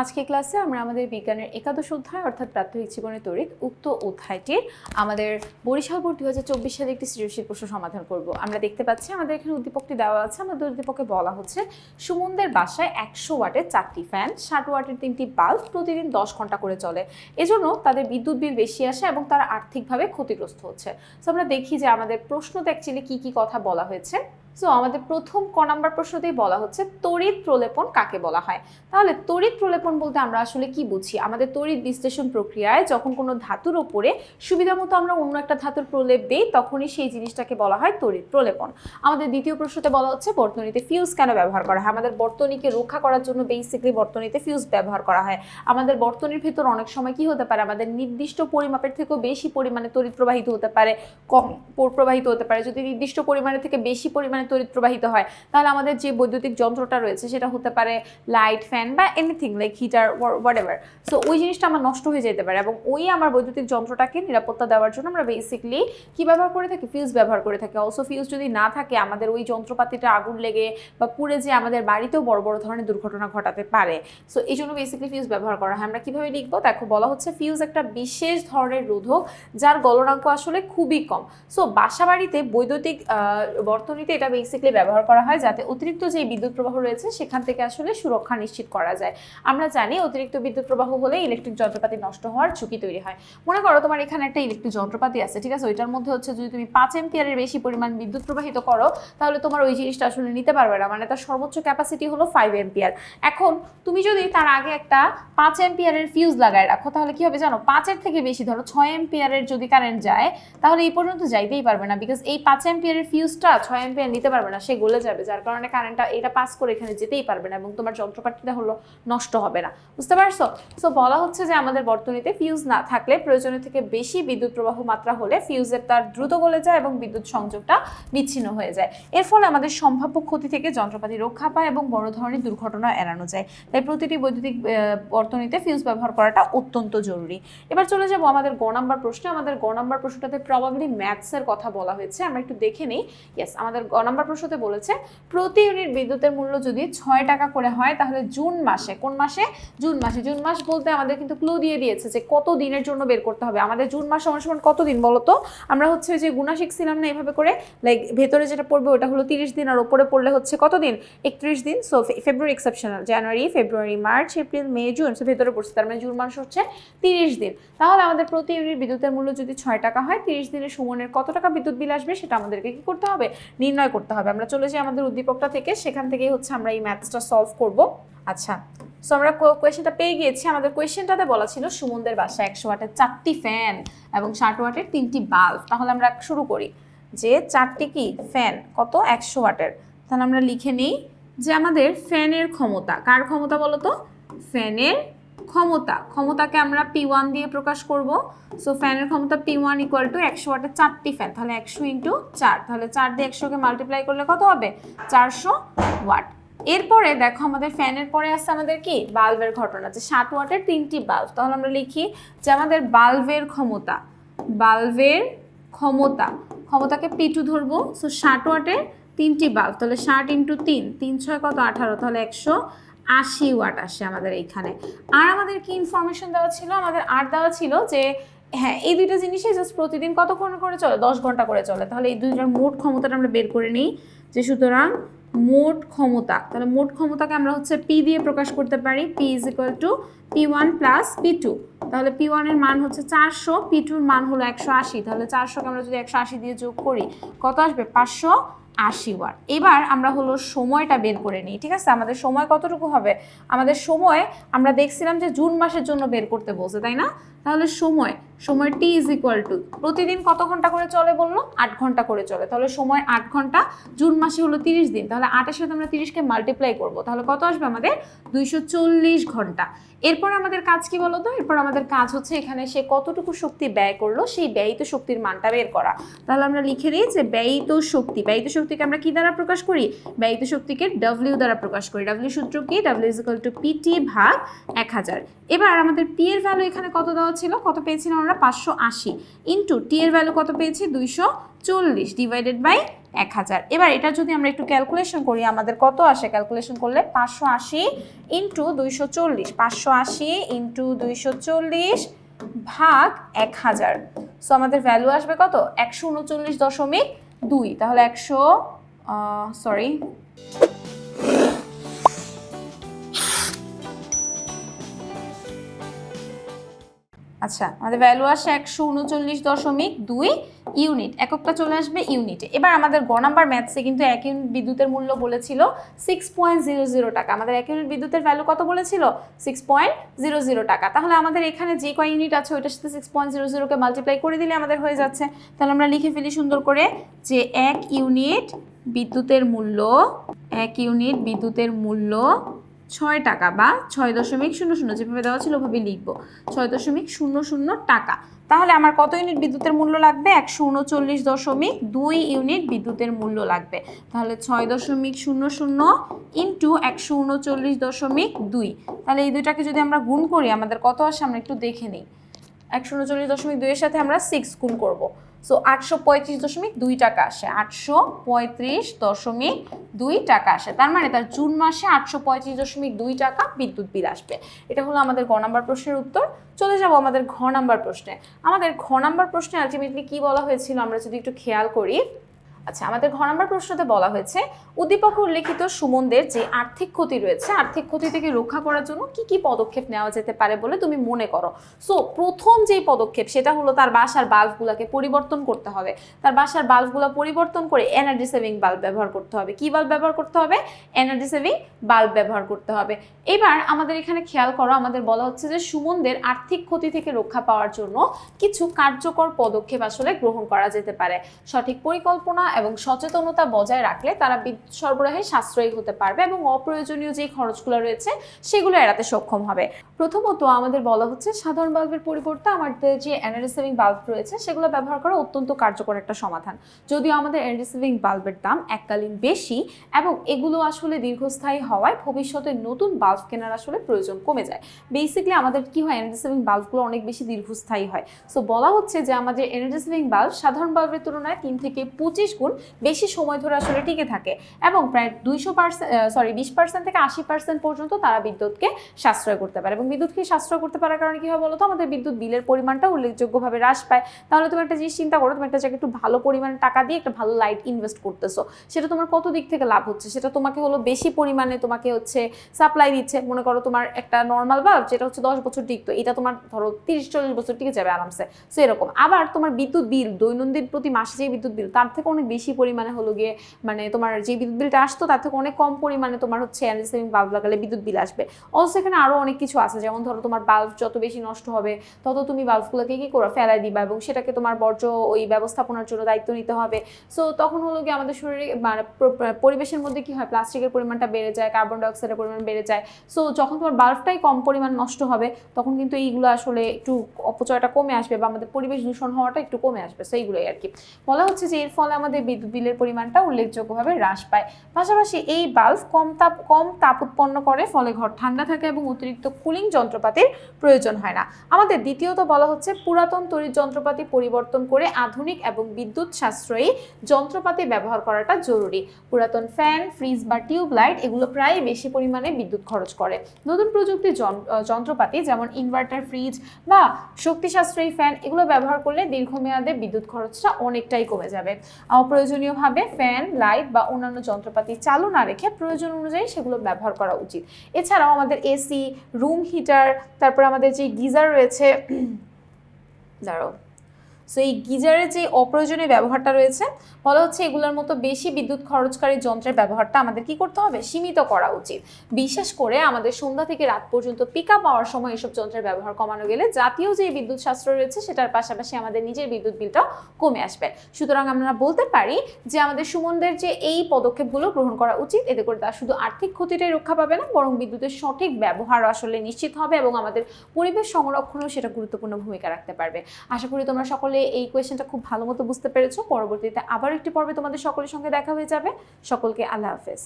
আজকে ক্লাসে আমরা আমাদের বিজ্ঞানের একাদশ অধ্যায় অর্থাৎ প্রাত্যহিক জীবনের তড়িৎ উক্ত অধ্যায়টির আমাদের বরিশাল বোর্ড 2024 সালে একটি সৃজনশীল প্রশ্ন সমাধান করব। আমরা দেখতে পাচ্ছি আমাদের এখানে উদ্দীপকটি দেওয়া আছে। আমাদের উদ্দীপকে বলা হচ্ছে সুমনদের বাসায় 100 ওয়াটের 4টি ফ্যান, 60 ওয়াটের 3টি বাল্ব প্রতিদিন 10 ঘন্টা করে চলে। এজন্য তাদের বিদ্যুৎ বিল বেশি আসে এবং তারা আর্থিকভাবে ক্ষতিগ্রস্ত হচ্ছে। তো আমরা দেখি যে আমাদের প্রশ্নতে অ্যাকচুয়ালি কি কি কথা বলা হয়েছে। সো আমাদের প্রথম ক নাম্বার প্রশ্নতেই বলা হচ্ছে তড়িৎ প্রলেপন কাকে বলা হয়। তাহলে তড়িৎ প্রলেপন বলতে আমরা আসলে কি বুঝি? আমাদের তড়িৎ বিশ্লেষণ প্রক্রিয়ায় যখন কোনো ধাতুর উপরে সুবিধা মতো আমরা অন্য একটা ধাতুর প্রলেপ দিই তখনই সেই জিনিসটাকে বলা হয় তড়িৎ প্রলেপন। আমাদের দ্বিতীয় প্রশ্নতে বলা হচ্ছে বর্তনীতে ফিউজ কেন ব্যবহার করা হয়। আমাদের বর্তনীকে রক্ষা করার জন্য বেসিক্যালি বর্তনীতে ফিউজ ব্যবহার করা হয়। আমাদের বর্তনীর ভিতর অনেক সময় কি হতে পারে, আমাদের নির্দিষ্ট পরিমাপের থেকেও বেশি পরিমাণে তড়িৎ প্রবাহিত হতে পারে, কম প্রবাহিত হতে পারে। যদি নির্দিষ্ট পরিমাণের থেকে বেশি পরিমাণে তড়িৎ প্রবাহিত হয় তাহলে আমাদের যে বৈদ্যুতিক যন্ত্রটা রয়েছে সেটা হতে পারে লাইট, ফ্যান বা anything like heater whatever. So ওই জিনিসটা আমার নষ্ট হয়ে যেতে পারে এবং ওই আমার বৈদ্যুতিক যন্ত্রটাকে নিরাপত্তা দেওয়ার জন্য আমরা বেসিক্যালি কি ব্যবহার করে থাকি? ফিউজ ব্যবহার করে থাকি। অলসো ফিউজ যদি না থাকে আমাদের ওই যন্ত্রপাতিটা আগুন লেগে বা পুড়ে যে আমাদের বাড়িতেও বড় বড় ধরনের দুর্ঘটনা ঘটাতে পারে। সো এই জন্য বেসিক্যালি ফিউজ ব্যবহার করা হয়। আমরা কিভাবে লিখবো দেখো, বলা হচ্ছে ফিউজ একটা বিশেষ ধরনের রোধক যার গলনাঙ্ক আসলে খুবই কম। সো বাসা বাড়িতে বৈদ্যুতিক বর্তনীতে এটা বেসিক্যালি ব্যবহার করা হয় যাতে অতিরিক্ত যে বিদ্যুৎ প্রবাহ রয়েছে সেখান থেকে আসলে সুরক্ষা নিশ্চিত করা যায়। আমরা জানি অতিরিক্ত বিদ্যুৎ প্রবাহ হলে ইলেকট্রিক যন্ত্রপাতি নষ্ট হওয়ার ঝুঁকি তৈরি হয়। মনে করো তোমার এখানে একটা ইলেকট্রিক যন্ত্রপাতি আছে, ঠিক আছে, ওইটার মধ্যে হচ্ছে যদি তুমি 5 এম্পিয়ারের বেশি পরিমাণ বিদ্যুৎ প্রবাহিত করো তাহলে তোমার ওই জিনিসটা আসলে নিতে পারবে না, মানে তার সর্বোচ্চ ক্যাপাসিটি হলো 5 এম্পিয়ার। এখন তুমি যদি তার আগে একটা 5 এম্পিয়ারের ফিউজ লাগায় রাখো তাহলে কি হবে জানো? 5-এর থেকে বেশি ধরো 6 এম্পিয়ারের যদি কারেন্ট যায় তাহলে এই পর্যন্ত যাইতেই পারবে না, বিকজ এই 5 এম্পিয়ারের ফিউজটা 6 এম্পিয়ার নিতে পারবে না, সে গলে যাবে, যার কারণে কারেন্টটা এটা পাস করে এখানে যেতেই পারবে না এবং তোমার যন্ত্রপাতিটা হলো নষ্ট হবে না। বুঝতে পারছো? সো বলা হচ্ছে যে আমাদের বর্তনীতে ফিউজ না থাকলে প্রয়োজনের থেকে বেশি বিদ্যুৎ প্রবাহ মাত্রা হলে ফিউজের তার দ্রুত গলে যায় এবং বিদ্যুৎ সংযোগটা বিচ্ছিন্ন হয়ে যায়। এর ফলে আমাদের সম্ভাব্য ক্ষতি থেকে যন্ত্রপাতি রক্ষা পায় এবং বড় ধরনের দুর্ঘটনা এড়ানো যায়। তাই প্রতিটি বৈদ্যুতিক বর্তনীতে ফিউজ ব্যবহার করাটা অত্যন্ত জরুরি। এবার চলে যাব আমাদের গ নাম্বার প্রশ্নে। আমাদের গ নাম্বার প্রশ্নটাতে প্রবাবলি ম্যাথসের কথা বলা হয়েছে, আমরা একটু দেখে নিই। ইয়েস, আমাদের গ নাম্বার প্রশ্নতে বলেছে প্রতি ইউনিট বিদ্যুতের মূল্য যদি 6 টাকা করে হয় তাহলে জুন মাসে, কোন মাসে? জুন মাসে। জুন মাস বলতে আমাদের কিন্তু ক্লু দিয়ে দিয়েছে যে কত দিনের জন্য বের করতে হবে। আমাদের জুন মাস সমান কত দিন বলো তো? আমরা হচ্ছে যে গুণা শিখছিলাম না এভাবে করে, লাইক ভেতরে যেটা পড়বে ওটা হলো 30 দিন আর ওপরে পড়লে হচ্ছে কত দিন? 31 দিন। সো ফেব্রুয়ারি এক্সেপশনাল, জানুয়ারি, ফেব্রুয়ারি, মার্চ, এপ্রিল, মে, জুন। সো ভেতরে পড়ছে, তার মানে জুন মাস হচ্ছে 30 দিন। তাহলে আমাদের প্রতি ইউনিট বিদ্যুতের মূল্য যদি 6 টাকা হয় 30 দিনে সুমনের কত টাকা বিদ্যুৎ বিল আসবে সেটা আমাদেরকে কি করতে হবে? নির্ণয় করতে হবে। আমরা চলে যাই আমাদের উদ্দীপকটা থেকে, সেখান থেকেই হচ্ছে আমরা এই ম্যাথসটা সলভ করব। আচ্ছা, সো আমরা কোয়েশ্চেনটা পেয়ে গিয়েছি। আমাদের কোয়েশ্চেনটাতে বলা ছিল সুমনদের বাসায় 100 ওয়াটের 4টি ফ্যান এবং 60 ওয়াটের 3টি বাল্ব। তাহলে আমরা শুরু করি যে 4টি কি ফ্যান কত 100 ওয়াটের। তাহলে আমরা লিখে নিই যে আমাদের ফ্যানের ক্ষমতা, কার ক্ষমতা বলো তো? ফ্যানের ক্ষমতাকে আমরা P1 দিয়ে প্রকাশ করব। সো ফ্যানের ক্ষমতা P1 ইকুয়াল টু 100 ওয়াটের 4টি ফ্যান, তাহলে 100 ইন্টু 4, তাহলে 4 দিয়ে 100কে মাল্টিপ্লাই করলে কত হবে? 400 ওয়াট। এরপরে দেখো আমাদের ফ্যানের পরে আসছে আমাদের কি বাল্বের ঘটনা, যে 60 ওয়াটের 3টি বাল্ব। তাহলে আমরা লিখি যে আমাদের বাল্বের ক্ষমতাকে P2 ধরবো। সো 60 ওয়াটের 3টি বাল্ব, তাহলে 60 ইন্টু 3, 3 6 কত 18, তাহলে 180 ওয়াট আসে আমাদের এইখানে। আর আমাদের কি ইনফরমেশন দেওয়া ছিল? আমাদের আর দেওয়া ছিল যে হ্যাঁ এই দুইটা জিনিসই জাস্ট প্রতিদিন কতক্ষণ করে চলে? 10 ঘন্টা করে চলে। তাহলে এই দুইটার মোট ক্ষমতাটা আমরা বের করে নিই, যে সুতরাং মোট ক্ষমতা, তাহলে মোট ক্ষমতাকে আমরা হচ্ছে P দিয়ে প্রকাশ করতে পারি। P is equal to P1 plus P2। তাহলে P1 এর মান হচ্ছে 400, P2 এর মান হলো 180। তাহলে 400কে আমরা যদি 180 দিয়ে যোগ করি কত আসবে? 580 ওয়াট। এবার আমরা হলো সময়টা বের করে নিই, ঠিক আছে? আমাদের সময় কতটুকু হবে? আমাদের সময় আমরা দেখছিলাম যে জুন মাসের জন্য বের করতে বলছে, তাই না? তাহলে সময় T ইজ ইকুয়াল টু প্রতিদিন কত ঘন্টা করে চলে বললো? 8 ঘন্টা করে চলে। তাহলে সময় 8 ঘন্টা, জুন মাসে হলো 30 দিন, তাহলে 8-এর সাথে আমরা 30কে মাল্টিপ্লাই করবো, তাহলে কত আসবে আমাদের? 240 ঘন্টা। এরপর আমাদের কাজ কি বলতো? এরপর আমাদের কাজ হচ্ছে এখানে সে কতটুকু শক্তি ব্যয় করলো সেই ব্যয়িত শক্তির মানটা বের করা। তাহলে আমরা লিখে দিই যে ব্যয়িত শক্তিকে আমরা কি দ্বারা প্রকাশ করি? ব্যয়িত শক্তিকে W দ্বারা প্রকাশ করি। W সূত্র কি? W is equal to PT ভাগ 1000। এবার আমাদের P এর ভ্যালু এখানে কত দেওয়া ছিল? কত পেয়েছিলাম আমরা? 580 ইন্টু T এর ভ্যালু কত পেয়েছি? 240 ডিভাইডেড বাই 1000। এবার এটা যদি আমরা একটু ক্যালকুলেশন করি আমাদের কত আসে, ক্যালকুলেশন করলে 580 ইন্টু 240, 580 ইন্টু 240 ভাগ 1000। সো আমাদের ভ্যালু আসবে কত, 139.2। তাহলে 100 সরি আচ্ছা, আমাদের ভ্যালু আসে 139.2 ইউনিট, এককটা চলে আসবে ইউনিটে। এবার আমাদের গ নাম্বার ম্যাথসে কিন্তু 1 ইউনিট বিদ্যুতের মূল্য বলেছিল 6.00 টাকা। আমাদের 1 ইউনিট বিদ্যুতের ভ্যালু কত বলেছিল, 6.00 টাকা। তাহলে আমাদের এখানে যে কয় ইউনিট আছে ওইটার সাথে 6.00 কে মাল্টিপ্লাই করে দিলে আমাদের হয়ে যাচ্ছে। তাহলে আমরা লিখে ফেলি সুন্দর করে যে 1 ইউনিট বিদ্যুতের মূল্য, 1 ইউনিট বিদ্যুতের মূল্য 6 টাকা বা 6.00, যেভাবে দেওয়া ছিল ওভাবেই লিখবো, 6.00 টাকা। তাহলে আমার কত ইউনিট বিদ্যুতের মূল্য লাগবে, 139.2 ইউনিট বিদ্যুতের মূল্য লাগবে। তাহলে 6.00 ইন্টু 139.2, তাহলে এই দুইটাকে যদি আমরা গুণ করি আমাদের কত আসে আমরা একটু দেখে নিই। 139.2 এর সাথে আমরা 6 গুণ করব, সো 835.2 টাকা আসে, 835.2 টাকা আসে। তার মানে তার জুন মাসে 835.2 টাকা বিদ্যুৎ বিল আসবে। এটা হলো আমাদের গ নাম্বার প্রশ্নের উত্তর। চলে যাব আমাদের ঘ নাম্বার প্রশ্নে। আমাদের ঘ নাম্বার প্রশ্নে আলটিমেটলি কি বলা হয়েছিল আমরা যদি একটু খেয়াল করি। আচ্ছা, আমাদের ঘ নাম্বার প্রশ্নতে বলা হয়েছে উদ্দীপকে উল্লেখিত সুমনদের যে আর্থিক ক্ষতি রয়েছে, আর্থিক ক্ষতি থেকে রক্ষা করার জন্য কি কি পদক্ষেপ নেওয়া যেতে পারে বলে তুমি মনে করো। সো প্রথম যেই পদক্ষেপ সেটা হলো তার বাসার বাল্বগুলোকে পরিবর্তন করতে হবে। তার বাসার বাল্বগুলো পরিবর্তন করে এনার্জি সেভিং বাল্ব ব্যবহার করতে হবে। কি বাল্ব ব্যবহার করতে হবে, এনার্জি সেভিং বাল্ব ব্যবহার করতে হবে। এবার আমাদের এখানে খেয়াল করো, আমাদের বলা হচ্ছে যে সুমনদের আর্থিক ক্ষতি থেকে রক্ষা পাওয়ার জন্য কিছু কার্যকর পদক্ষেপ আসলে গ্রহণ করা যেতে পারে। সঠিক পরিকল্পনা এবং সচেতনতা বজায় রাখলে তারা বিদ্যুৎ সরবরাহে সাশ্রয়ী হতে পারবে এবং অপ্রয়োজনীয় যে খরচগুলো রয়েছে সেগুলো এড়াতে সক্ষম হবে। প্রথমত আমাদের বলা হচ্ছে সাধারণ বাল্বের পরিবর্তে আমাদের যে এনার্জি সেভিং বাল্ব রয়েছে সেগুলো ব্যবহার করা অত্যন্ত কার্যকর একটা সমাধান। যদিও আমাদের এনার্জি সেভিং বাল্বের দাম এককালীন বেশি এবং এগুলো আসলে দীর্ঘস্থায়ী হওয়ায় ভবিষ্যতে নতুন বাল্ব কেনার আসলে প্রয়োজন কমে যায়। বেসিক্যালি আমাদের কি হয়, এনার্জি সেভিং বাল্বগুলো অনেক বেশি দীর্ঘস্থায়ী হয়। সো বলা হচ্ছে যে আমাদের এনার্জি সেভিং বাল্ব সাধারণ বাল্বের তুলনায় 3 থেকে 25 গুণ বেশি সময় ধরে আসলে টিকে থাকে এবং প্রায় 20% থেকে 80% পর্যন্ত তারা বিদ্যুৎকে সাশ্রয় করতে পারে। এবং বিদ্যুৎকে সাশ্রয় করতে পারার কারণে কি হয় বলতো, আমাদের বিদ্যুৎ বিলের পরিমাণটা উল্লেখযোগ্যভাবে হ্রাস পায়। তাহলে তুমি একটা জিনিস চিন্তা করো, তুমি একটা জায়গায় একটু ভালো পরিমাণে টাকা দিয়ে একটা ভালো লাইট ইনভেস্ট করতেছো, সেটা তোমার কত দিক থেকে লাভ হচ্ছে, সেটা তোমাকে হলো বেশি পরিমাণে তোমাকে হচ্ছে সাপ্লাই দিচ্ছে। মনে করো তোমার একটা নর্মাল বাল্ব যেটা হচ্ছে 10 বছর টিকতো, এটা তোমার ধরো 30-40 বছর টিকে যাবে আরামসে। সো এরকম। আবার তোমার বিদ্যুৎ বিল দৈনন্দিন প্রতি মাসে যে বিদ্যুৎ বিল তার থেকে অনেক বেশি পরিমাণে হলো গিয়ে মানে তোমার যে বিদ্যুৎ বিলটা আসতো তার থেকে অনেক কম পরিমাণে তোমার হচ্ছে এনার্জি সেভিং বাল্ব লাগালে বিদ্যুৎ বিল আসবে। অলসো এখানে আরও অনেক কিছু আছে, যেমন ধরো তোমার বাল্ব যত বেশি নষ্ট হবে তত তুমি বাল্বগুলোকে কি করে ফেলাই দিবা এবং সেটাকে তোমার বর্জ্য ওই ব্যবস্থাপনার জন্য দায়িত্ব নিতে হবে। সো তখন হলো গিয়ে আমাদের শরীরে মানে পরিবেশের মধ্যে কি হয়, প্লাস্টিকের পরিমাণটা বেড়ে যায়, কার্বন ডাইঅক্সাইডের পরিমাণ বেড়ে যায়। সো যখন তোমার বাল্বটাই কম পরিমাণ নষ্ট হবে তখন কিন্তু এইগুলো আসলে একটু অপচয়টা কমে আসবে বা আমাদের পরিবেশ দূষণ হওয়াটা একটু কমে আসবে। সো এইগুলোই আর কি বলা হচ্ছে যে এর ফলে আমাদের বিদ্যুৎ বিলের পরিমাণটা উল্লেখযোগ্যভাবে হ্রাস পায়। পাশাপাশি এই বাল্ব কম তাপ উৎপন্ন করে, ফলে ঘর ঠান্ডা থাকে এবং অতিরিক্ত কুলিং যন্ত্রপাতির প্রয়োজন হয় না। আমাদের দ্বিতীয়ত বলা হচ্ছে পুরাতন তড়িৎ যন্ত্রপাতি পরিবর্তন করে আধুনিক এবং বিদ্যুৎ সাশ্রয়ী যন্ত্রপাতি ব্যবহার করাটা জরুরি। পুরাতন ফ্যান, ফ্রিজ বা টিউবলাইট এগুলো প্রায় বেশি পরিমাণে বিদ্যুৎ খরচ করে। নতুন প্রযুক্তির যন্ত্রপাতি যেমন ইনভার্টার, ফ্রিজ বা শক্তি সাশ্রয়ী ফ্যান এগুলো ব্যবহার করলে দীর্ঘমেয়াদে বিদ্যুৎ খরচটা অনেকটাই কমে যাবে। অপ্রয়োজনীয়ভাবে ফ্যান, লাইট বা অন্যান্য যন্ত্রপাতি চালু না রেখে প্রয়োজন অনুযায়ী সেগুলো ব্যবহার করা উচিত। এছাড়াও আমাদের এসি, রুম হিটার, তারপর আমাদের যে গিজার রয়েছে সো এই গিজারের যে অপ্রয়োজনীয় ব্যবহারটা রয়েছে বলা হচ্ছে এগুলোর মতো বেশি বিদ্যুৎ খরচকারী যন্ত্রের ব্যবহারটা আমাদের কি করতে হবে, সীমিত করা উচিত। বিশেষ করে আমাদের সন্ধ্যা থেকে রাত পর্যন্ত পিক আপ পাওয়ার সময় এসব যন্ত্রের ব্যবহার কমানো গেলে জাতীয় যে বিদ্যুৎ সাশ্রয় রয়েছে সেটার পাশাপাশি আমাদের নিজের বিদ্যুৎ বিলটাও কমে আসবে। সুতরাং আমরা বলতে পারি যে আমাদের সুমনদের যে এই পদক্ষেপগুলো গ্রহণ করা উচিত, এতে করে তারা শুধু আর্থিক ক্ষতিটাই রক্ষা পাবে না, বরং বিদ্যুতের সঠিক ব্যবহার আসলে নিশ্চিত হবে এবং আমাদের পরিবেশ সংরক্ষণেও সেটা গুরুত্বপূর্ণ ভূমিকা রাখতে পারবে। আশা করি তোমরা সকলে এই কোয়েশ্চেনটা খুব ভালো মতো বুঝতে পেরেছো। পরবর্তীতে আবার একটি পর্বে তোমাদের সকলের সঙ্গে দেখা হয়ে যাবে। সকলকে আল্লাহ হাফেজ।